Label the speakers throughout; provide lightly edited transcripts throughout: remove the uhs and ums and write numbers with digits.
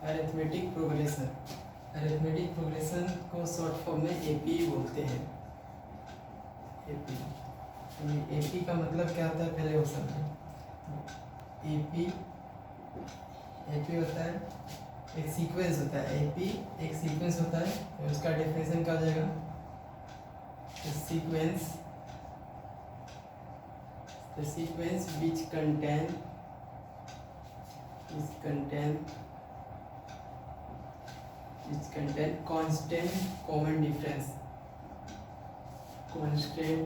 Speaker 1: Arithmetic progression. Arithmetic progression को short form में AP बोलते हैं। एपी, एपी का मतलब क्या होता है पहले वो समझो। एपी, एपी होता है एक सीक्वेंस होता है। एपी एक सीक्वेंस होता है, तो उसका डेफिनेशन क्या हो जाएगा? Sequence, the sequence which contain constant common difference, constant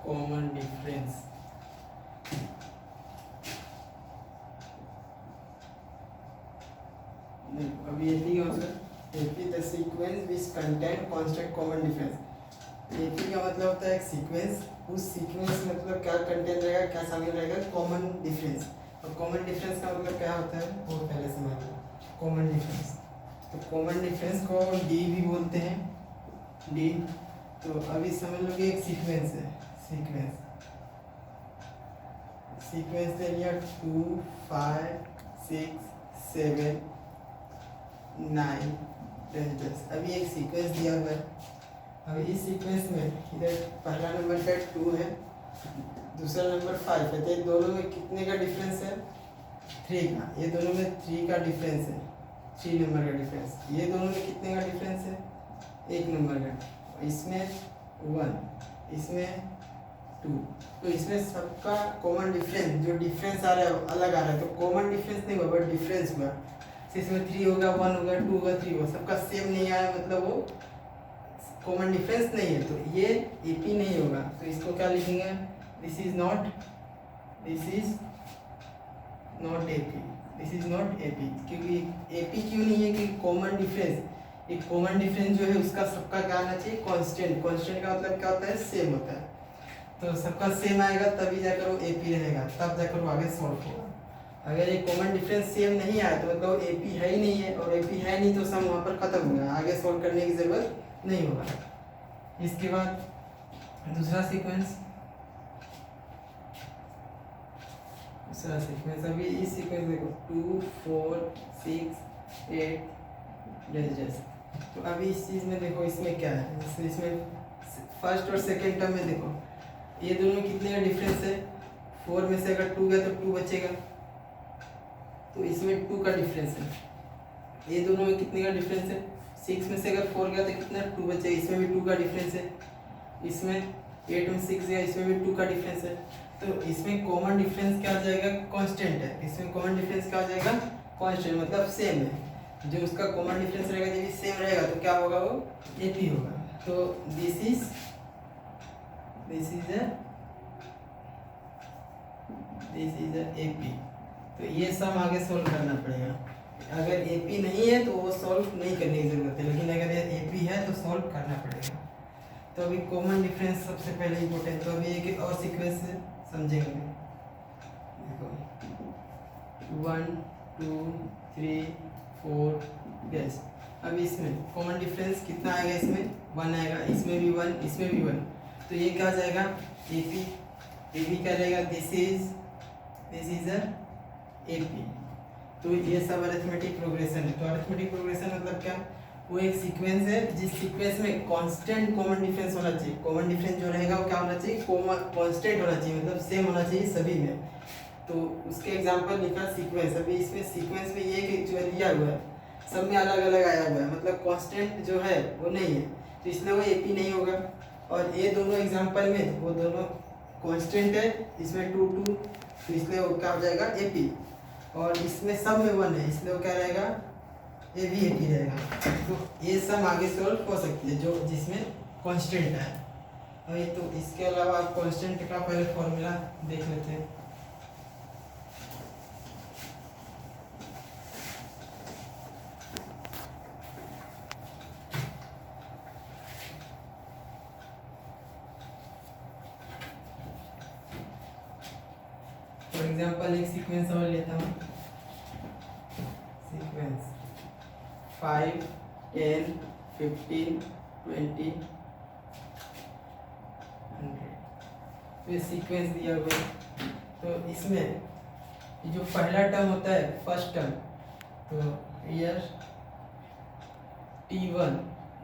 Speaker 1: common difference। अभी एपी क्या होता है? AP the sequence which contain constant common difference. AP का मतलब होता है एक सीक्वेंस, उस सीक्वेंस में मतलब क्या कंटेन रहेगा, क्या शामिल रहेगा? Common difference. और कॉमन डिफरेंस का मतलब क्या होता है वो पहले समझ लो। कॉमन डिफरेंस, तो कॉमन डिफरेंस को डी भी बोलते हैं, डी। तो अभी समझ लो कि एक सीक्वेंस है, सीक्वेंस ले लिया 2 5 6 7 9 10। अभी एक सीक्वेंस दिया हुआ है। अभी इस सीक्वेंस में इधर पहला नंबर का 2 है, दूसरा नंबर 5 है, तो ये दोनों में कितने का डिफरेंस है? 3 का। ये दोनों में 3 का डिफरेंस है, 3 नंबर का डिफरेंस। ये दोनों में कितने का डिफरेंस है? 1 नंबर का। इसमें 1, इसमें 2। तो इसमें सबका कॉमन डिफरेंस, जो डिफरेंस आ रहा है अलग आ रहा है, तो कॉमन डिफरेंस नहीं हुआ बट डिफरेंस हुआ। इसमें 3 होगा, 1 होगा, 2 होगा, 3 होगा, सबका सेम नहीं आया, मतलब वो कॉमन डिफरेंस नहीं है, तो ये एपी नहीं होगा। तो इसको क्या लिखेंगे? This is not AP, this is not AP. क्योंकि एपी क्यों नहीं है? कि कॉमन डिफरेंस, एक कॉमन डिफरेंस जो है उसका सबका क्या आना चाहिए? कांस्टेंट। कांस्टेंट का मतलब क्या होता है? सेम होता है। तो सबका सेम आएगा तभी जाकर वो एपी रहेगा, तब जाकर वो आगे सॉल्व होगा। अगर ये कॉमन डिफरेंस सेम नहीं आया तो मतलब एपी है ही नहीं है, और एपी है नहीं तो सम वहाँ पर खत्म हो गया, आगे सॉल्व करने की जरूरत नहीं होगा। इसके बाद दूसरा सीक्वेंस, अभी इस सीक्वेंस देखो 2 4 6 8 जैसे। तो अभी इस चीज में देखो, इसमें क्या है? इसमें फर्स्ट और सेकेंड टर्म में देखो, ये दोनों में कितने का डिफरेंस है? 4 में से अगर 2 गया तो 2 बचेगा, तो इसमें 2 का डिफरेंस है। ये दोनों में कितने का डिफरेंस है? 6 में से अगर 4 गया तो कितना? 2 बचेगा, इसमें भी 2 का डिफरेंस है। इसमें 8 में 6 गया, इसमें भी 2 का डिफरेंस है। तो इसमें कॉमन डिफरेंस क्या आ जाएगा? कांस्टेंट है। इसमें कॉमन डिफरेंस क्या आ जाएगा? कांस्टेंट, मतलब सेम है। जो उसका कॉमन डिफरेंस रहेगा जब सेम रहेगा तो क्या होगा? वो एपी होगा। तो दिस इज एपी। तो ये सम आगे सोल्व करना पड़ेगा। अगर एपी नहीं है तो वो सॉल्व नहीं करने की जरूरत है, लेकिन अगर ये एपी है तो सॉल्व करना पड़ेगा। तो अभी कॉमन डिफरेंस सबसे पहले इम्पोर्टेंट। तो अभी एक और सीक्वेंस से समझेंगे। देखो 1 2 3 4 यस। अब इसमें कॉमन डिफरेंस कितना आएगा? इसमें 1 आएगा, इसमें भी 1, इसमें भी 1। तो ये क्या आ जाएगा? एपी। एपी क्या रहेगा? This is a AP. तो ये सब अरिथमेटिक प्रोग्रेशन है। तो अरिथमेटिक प्रोग्रेशन मतलब क्या? वो एक सीक्वेंस है जिस सीक्वेंस में कांस्टेंट कॉमन डिफरेंस होना चाहिए। कॉमन डिफरेंस जो रहेगा वो क्या होना चाहिए? कांस्टेंट होना चाहिए, मतलब सेम होना चाहिए सभी में। तो उसके एग्जांपल लिखा सीक्वेंस। अभी इसमें सीक्वेंस में ये कि जो लिया हुआ है सब में अलग अलग आया हुआ है, मतलब कांस्टेंट जो है वो नहीं है, तो इसलिए वो एपी नहीं होगा। और ये दोनों एग्जांपल में वो दोनों कांस्टेंट है, इसमें 2 2, तो इसलिए वो क्या हो जाएगा? एपी। और इसमें सब में 1 है, इसलिए वो क्या रहेगा? ये भी एपी रहेगा। तो ये सब आगे सॉल्व हो सकती है जो जिसमें कांस्टेंट है। अभी तो इसके अलावा आप कांस्टेंट का पहले फॉर्मूला देख लेते हैं। फॉर एग्जांपल एक सीक्वेंस और लेता हूँ, सीक्वेंस 5 10 15 20 100। तो ये सीक्वेंस दिया हुआ है। तो इसमें ये जो पहला टर्म होता है फर्स्ट टर्म, तो ईयर T1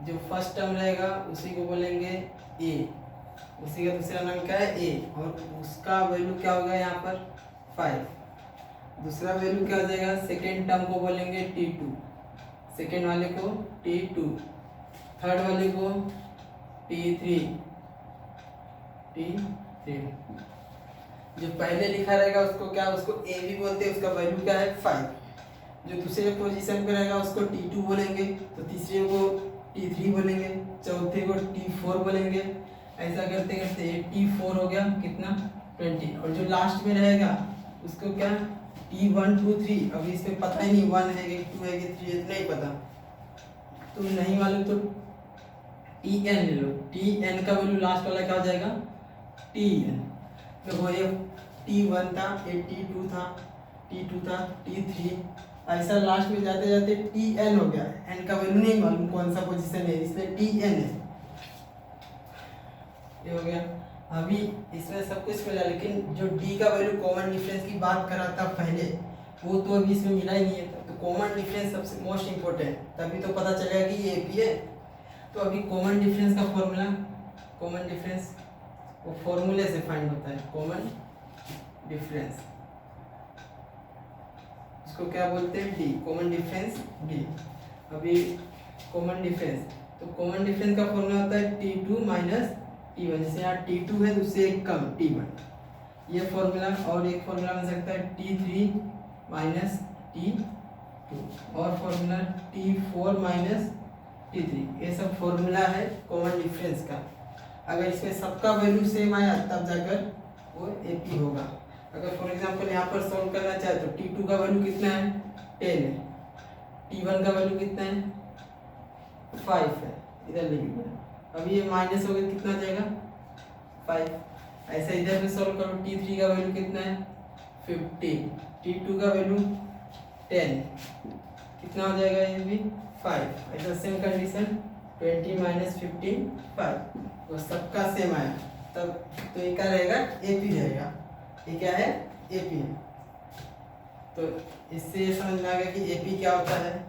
Speaker 1: जो फर्स्ट टर्म रहेगा उसी को बोलेंगे ए, उसी का दूसरा नाम क्या है ए, और उसका वैल्यू क्या होगा यहाँ पर 5। दूसरा वैल्यू क्या हो जाएगा, सेकेंड टर्म को बोलेंगे T2, सेकेंड वाले को T2, थर्ड वाले को T3, जो पहले लिखा रहेगा उसको क्या, उसको ए भी बोलते हैं, उसका वैल्यू क्या है 5। जो दूसरे पोजीशन पे रहेगा उसको T2 बोलेंगे, तो तीसरे को T3 बोलेंगे, चौथे को T4 बोलेंगे। ऐसा करते करते T4 हो गया कितना 20, और जो लास्ट में रहेगा उसको क्या T1 2 3, अभी इसमें पता ही नहीं 1 है कि 2 है कि 3 है, नहीं पता, तो नहीं मालूम तो Tn ले लो। Tn का वैल्यू लास्ट वाला क्या हो जाएगा Tn, देखो ये T1 था, ये T2 था, T2 था, T3, ऐसा लास्ट में जाते जाते Tn हो गया। n का वैल्यू नहीं मालूम कौन सा पोजीशन है, इसलिए Tn है, ये हो गया। अभी इसमें सब कुछ मिला, लेकिन जो D का वैल्यू कॉमन डिफरेंस की बात करा था पहले, वो तो अभी इसमें मिला ही नहीं है। तो कॉमन डिफरेंस सबसे मोस्ट इम्पोर्टेंट, तभी तो पता चलेगा कि ये AP है। तो अभी कॉमन डिफरेंस का फॉर्मूला, कॉमन डिफरेंस वो फॉर्मूले से फाइंड होता है। कॉमन डिफरेंस इसको क्या बोलते हैं, D, कॉमन डिफरेंस D। अभी कॉमन डिफरेंस, तो कॉमन डिफरेंस का फॉर्मूला होता है T2 माइनस T1, जैसे यहाँ T2 है तो उससे एक कम T1, ये फॉर्मूला। और एक फॉर्मूला बन सकता है T3 माइनस T2, और फॉर्मूला T4 माइनस T3, ये सब फॉर्मूला है कॉमन डिफरेंस का। अगर इसमें सबका वैल्यू सेम आया तब जाकर वो AP होगा। अगर फॉर एग्जांपल यहाँ पर सॉल्व करना चाहे तो T2 का वैल्यू कितना है 10 है, T1 का वैल्यू कितना है 5 है, इधर लिखिए। अभी ये माइनस हो गया, कितना जाएगा 5। ऐसा इधर भी सॉल्व करो, T3 का वैल्यू कितना है 15, T2 का वैल्यू 10, कितना हो जाएगा ये भी 5। ऐसा सेम कंडीशन 20 माइनस 15 5, वो सबका सेम आया तब तो ये क्या रहेगा AP रहेगा। ये क्या है AP है। तो इससे ये समझ में आ गया कि AP क्या होता है।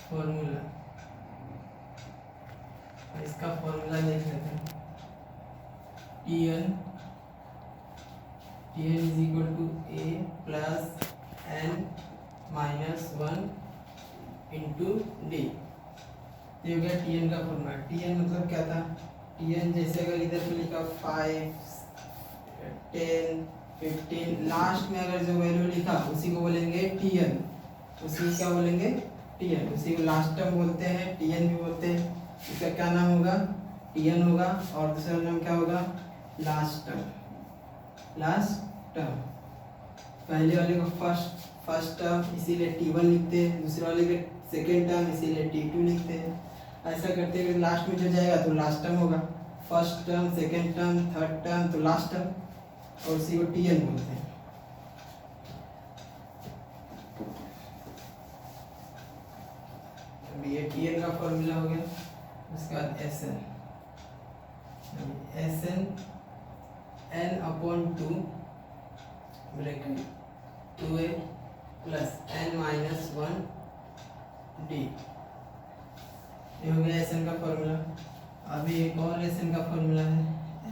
Speaker 1: फॉर्मूला, इसका फॉर्मूला देख लेते हैं। Tn is equal to A plus n minus 1 into D, ये हो गया Tn का फॉर्मूला। Tn मतलब क्या था, Tn जैसे अगर इधर पे लिखा 5 10 15, लास्ट में अगर जो वैल्यू लिखा उसी को बोलेंगे Tn, उसी क्या बोलेंगे Tn, उसी को लास्ट टर्म बोलते हैं, Tn भी बोलते हैं। इसका क्या नाम होगा Tn होगा, और दूसरा नाम क्या होगा लास्ट टर्म। लास्ट टर्म पहले वाले को फर्स्ट टर्म इसीलिए T1 लिखते हैं, दूसरे वाले के सेकेंड टर्म इसीलिए T2 लिखते हैं। ऐसा करते हुए लास्ट में जो जाएगा तो लास्ट टर्म होगा, first term second term third term तो लास्ट टर्म, और उसी को Tn बोलते हैं। अभी ये Tn का फॉर्मूला हो गया। उसके बाद Sn n upon 2 bracket 2a plus n minus 1 d, ये हो गया Sn का फॉर्मूला। अभी एक और Sn का फॉर्मूला है,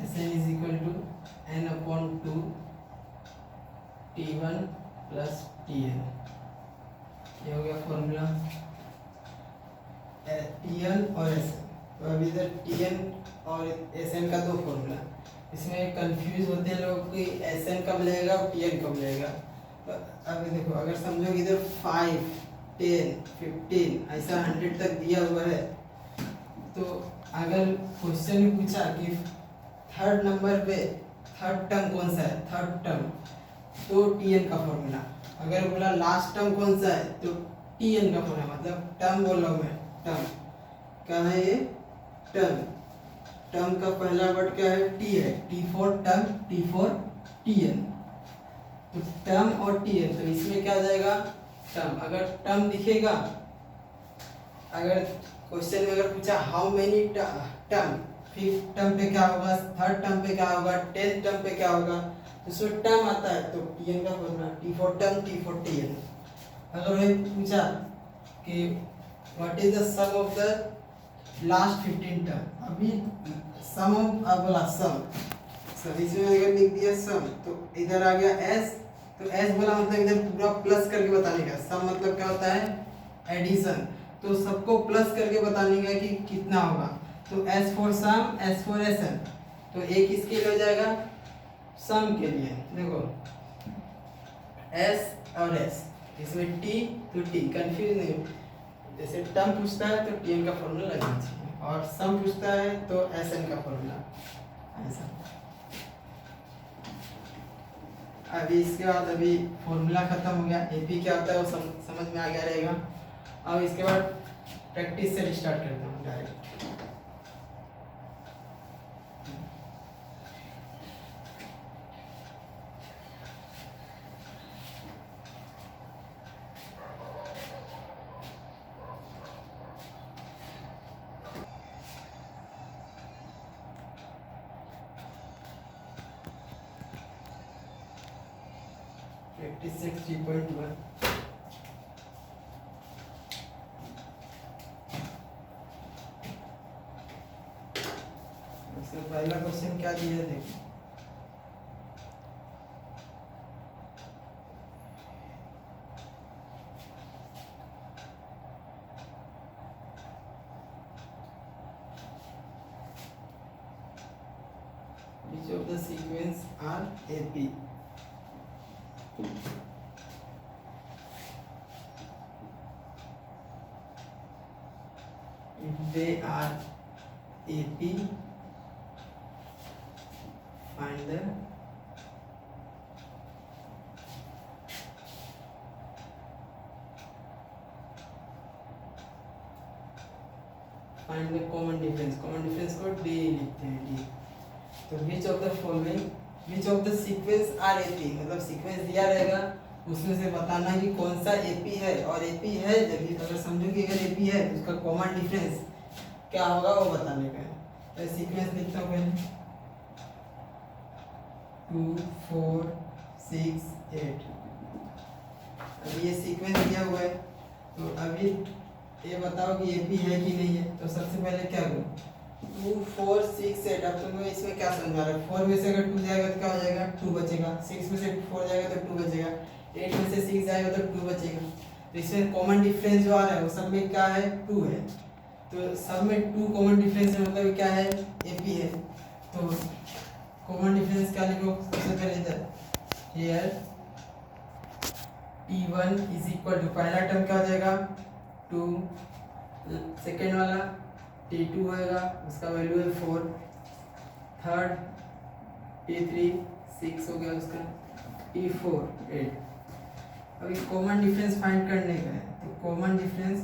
Speaker 1: Sn is equal to n upon 2 T1 plus Tn, ये हो गया फॉर्मूला Tn और Sn। तो अभी इधर Tn और Sn का दो फॉर्मूला, इसमें कंफ्यूज होते हैं लोग कि Sn कब लगेगा और Tn कब लगेगा। तो अभी देखो, अगर समझो कि इधर 5 10 15 ऐसा 100 तक दिया हुआ है, तो अगर क्वेश्चन में पूछा कि थर्ड नंबर पे थर्ड टर्म कौन सा है, थर्ड टर्म, तो Tn का फॉर्मूला। अगर बोला लास्ट टर्म कौन सा है तो Tn का फॉर्मूला, मतलब टर्म बोल रहा हूँ मैं, टर्म क्या है ये टर्म, टर्म का पहला वर्ड क्या है T है, T4 टर्म, T4 Tn, तो टर्म और Tn, तो इसमें क्या आ जाएगा टर्म। अगर टर्म दिखेगा, अगर क्वेश्चन में अगर पूछा how many term fifth term पे क्या होगा, थर्ड टर्म पे क्या होगा, 10th टर्म पे क्या होगा, तो इसमें टर्म आता है तो Tn का formula T for term, T for Tn। अगर हमें पूछा कि what is the sum of the last 15 term, अभी सम ऑफ बोला सम, इसमें अगर लिख दिया सम तो इधर आ गया s, तो s बोला मतलब इधर पूरा प्लस करके बताने का, सम मतलब क्या होता है एडिशन, तो सबको प्लस करके बताने का कि कितना होगा, तो s for sum, s for sn, तो एक इसके लिए हो जाएगा सम के लिए, देखो s और s, इसमें t तो t कंफ्यूज नहीं, जैसे टर्म पूछता है तो tn का फॉर्मूला लगना चाहिए और सम पूछता है तो sn का फॉर्मूला ऐसा। अभी इसके बाद अभी फॉर्मूला खत्म हो गया, एपी क्या होता है वो समझ में आ गया रहेगा। अब इसके बाद प्रैक्टिस से स्टार्ट करते हैं डायरेक्ट। प्रैक्टिस सेट 3.1 पहला क्वेश्चन क्या दिया है देखिए, which of the sequence are AP, if they are AP find the common difference, common difference को D लिखते हैं D। तो which of the following, which of the sequence are AP, मतलब सीक्वेंस दिया रहेगा उसमें से बताना है कि कौन सा AP है, और AP है जब अगर समझो कि अगर AP है तो उसका कॉमन डिफरेंस क्या होगा वो बताने का है। तो सीक्वेंस लिखता हूँ पहले 2 4 6 8, अभी ये सीक्वेंस दिया हुआ है तो अभी ये बताओ कि AP है कि नहीं है, तो सबसे पहले क्या करूँ 2 4 6 8, अब तुमको इसमें क्या समझ आ रहा है, 4 में से अगर 2 जाएगा तो क्या हो जाएगा 2 बचेगा, 6 में से 4 जाएगा तो 2 बचेगा, 8 में से 6 जाएगा तो 2 बचेगा, तो इसमें कॉमन डिफरेंस जो आ रहा है वो सब में क्या है 2 है, तो सब में 2 कॉमन डिफरेंस है मतलब क्या है AP है। तो कॉमन डिफरेंस क्या लिखो सबसे पहले इधर here T1 is equal to, पहला टर्म क्या हो जाएगा 2, सेकेंड वाला T2 होएगा उसका वैल्यू है 4, थर्ड T3 6 हो गया उसका, T4 8। अभी कॉमन डिफरेंस फाइंड करने का है, तो कॉमन डिफरेंस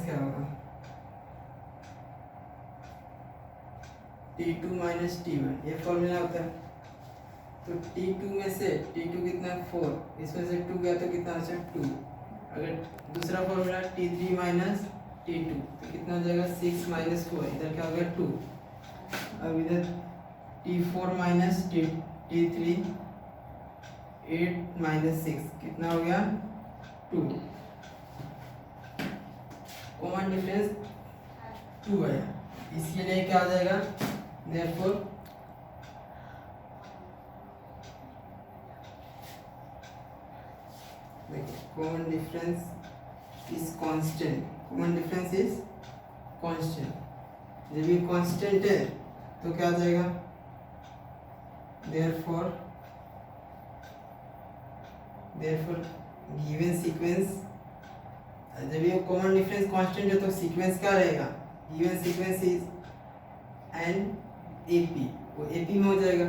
Speaker 1: क्या होगा T2 माइनस T1, ये फॉर्मूला होता है। तो T2 में से T2 कितना 4, इसमें से 2 गया तो कितना बचा 2, अगर दूसरा फॉर्मूला T3 माइनस T2 तो कितना हो जाएगा 6 माइनस 4, इधर क्या हो गया 2, अब इधर T4 माइनस T3 8 माइनस 6 कितना हो गया 2, कॉमन डिफरेंस 2 है, इसके लिए क्या आ जाएगा therefore common difference is constant, common difference is constant, जब ये कांस्टेंट है तो क्या आ जाएगा देयरफॉर गिवन सीक्वेंस, जब ये कॉमन डिफरेंस कांस्टेंट है तो सीक्वेंस क्या रहेगा given sequence is an AP, वो AP में हो जाएगा,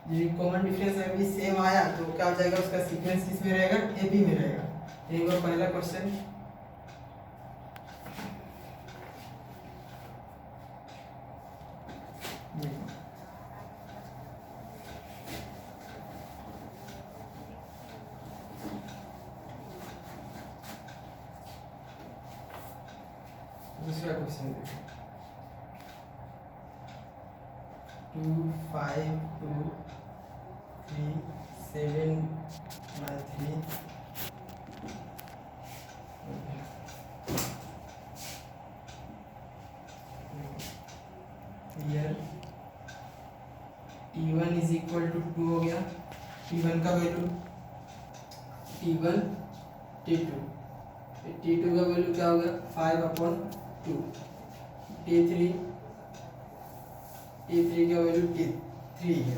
Speaker 1: जब कॉमन डिफरेंस अभी सेम आया तो क्या हो जाएगा उसका सीक्वेंस किस में रहेगा AP में रहेगा। एक बार पहला क्वेश्चन दूसरा क्वेश्चन देखो 2 5 2 3 7 by 3 here t1 is equal to 2 हो गया। t1 का वैल्यू t1 t2 t2 का वैल्यू क्या होगा 5/2 t3 का वैल्यू t3 है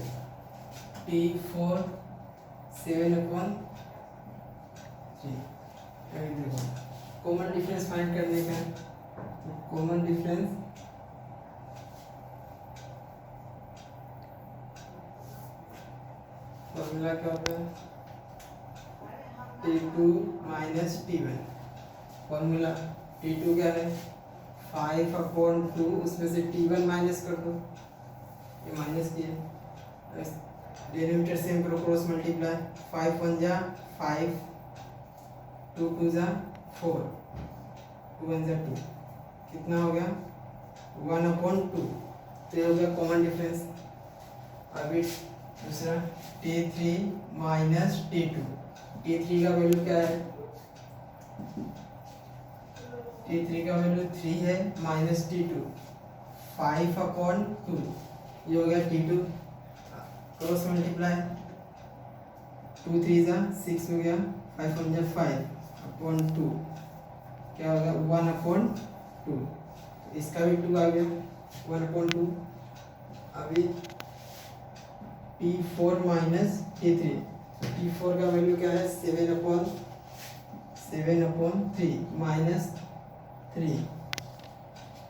Speaker 1: t4 7/3। अभी देखो कॉमन डिफरेंस फाइंड करने का है तो कॉमन डिफरेंस फॉर्मूला क्या होता है t2 minus t1। Formula t2 क्या है 5/2 उसमें से t1 माइनस कर दो ये माइनस किया डेरिवेटिव सेम करो क्रॉस मल्टीप्लाई 5 1 जा 5 2 2 जा 4 2 1 जा 2 कितना हो गया 1/2 तो ये हो गया कॉमन डिफरेंस। अभी दूसरा t3 माइनस t2 t3 का वैल्यू क्या है t3 का वैल्यू 3 है माइनस t2 5/2 ये हो गया t2 क्रॉस मल्टीप्लाई 2 3 जा 6 हो गया 5 1 जा 5/2 क्या होगा 1/2 इसका भी 2 आ गया 1/2। अभी t4 माइनस t3 t4 का वैल्यू क्या है 7/3 माइनस 3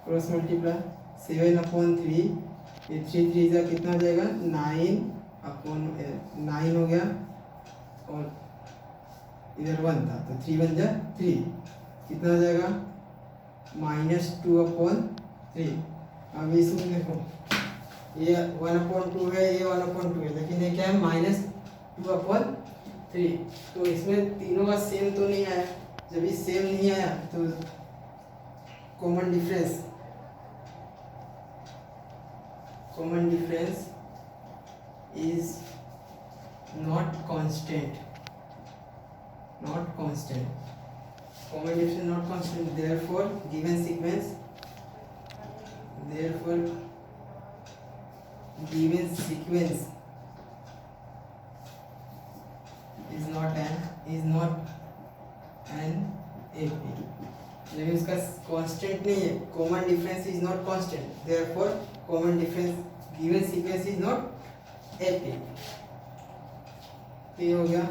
Speaker 1: क्रॉस मल्टीप्लाई 7/3 ये 3 3 जा कितना हो जाएगा 9 हो गया और इधर 1 था तो 3 1 जा 3 कितना हो जाएगा -2/3। अब इसमें देखो ये 1/2 है ये 1/2 है लेकिन ये क्या है -2/3 तो इसमें तीनों का सेम तो नहीं आया। जब ये सेम नहीं आया तो common difference is not constant common difference not constant therefore given sequence is not an AP जब इसका कांस्टेंट नहीं है common difference is not constant therefore common difference given sequence is not AP। ये हो गया